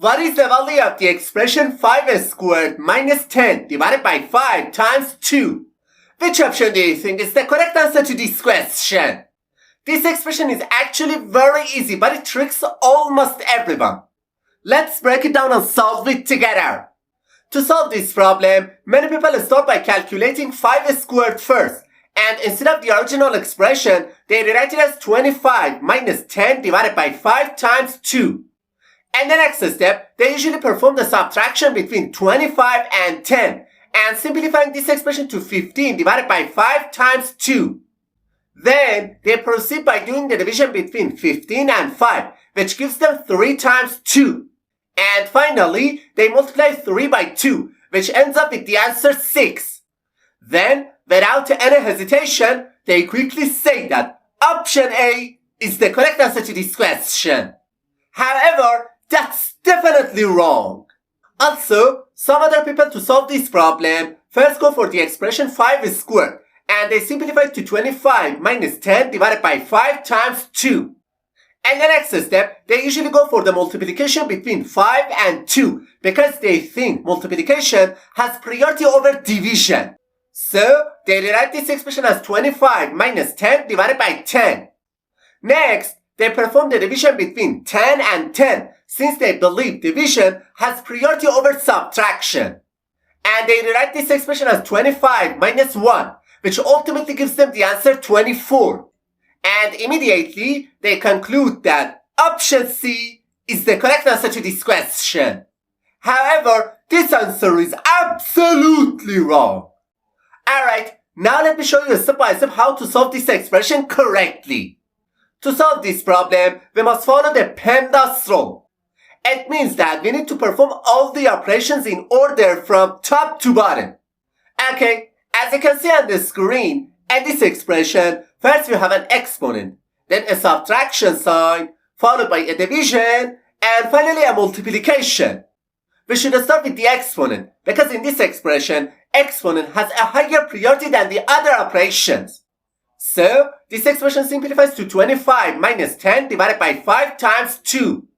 What is the value of the expression 5 squared minus 10 divided by 5 times 2? Which option do you think is the correct answer to this question? This expression is actually very easy, but it tricks almost everyone. Let's break it down and solve it together. To solve this problem, many people start by calculating 5 squared first, and instead of the original expression, they rewrite it as 25 minus 10 divided by 5 times 2. And the next step, they usually perform the subtraction between 25 and 10, and simplifying this expression to 15 divided by 5 times 2. Then, they proceed by doing the division between 15 and 5, which gives them 3 times 2. And finally, they multiply 3 by 2, which ends up with the answer 6. Then, without any hesitation, they quickly say that option A is the correct answer to this question. However, that's definitely wrong. Also, some other people to solve this problem first go for the expression 5 squared, and they simplify it to 25 minus 10 divided by 5 times 2. And the next step, they usually go for the multiplication between 5 and 2 because they think multiplication has priority over division. So, they rewrite this expression as 25 minus 10 divided by 10. Next, they perform the division between 10 and 10 since they believe division has priority over subtraction. And they rewrite this expression as 25 minus 1, which ultimately gives them the answer 24. And immediately, they conclude that option C is the correct answer to this question. However, this answer is absolutely wrong. Alright, now let me show you step by step how to solve this expression correctly. To solve this problem, we must follow the PEMDAS rule. It means that we need to perform all the operations in order from top to bottom. Okay, as you can see on the screen, in this expression, first we have an exponent, then a subtraction sign, followed by a division, and finally a multiplication. We should start with the exponent, because in this expression, exponent has a higher priority than the other operations. So, this expression simplifies to 25 minus 10 divided by 5 times 2.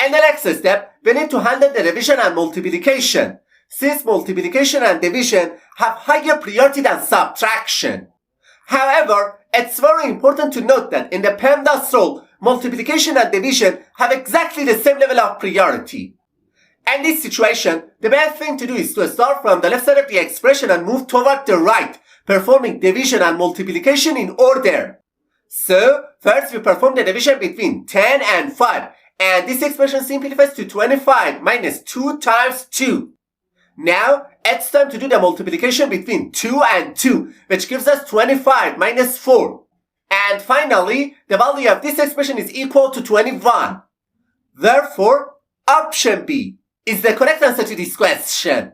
In the next step, we need to handle the division and multiplication, since multiplication and division have higher priority than subtraction. However, it's very important to note that in the PEMDAS rule, multiplication and division have exactly the same level of priority. In this situation, the best thing to do is to start from the left side of the expression and move toward the right, performing division and multiplication in order. So, first we perform the division between 10 and 5, and this expression simplifies to 25 minus 2 times 2. Now, it's time to do the multiplication between 2 and 2, which gives us 25 minus 4. And finally, the value of this expression is equal to 21. Therefore, option B is the correct answer to this question.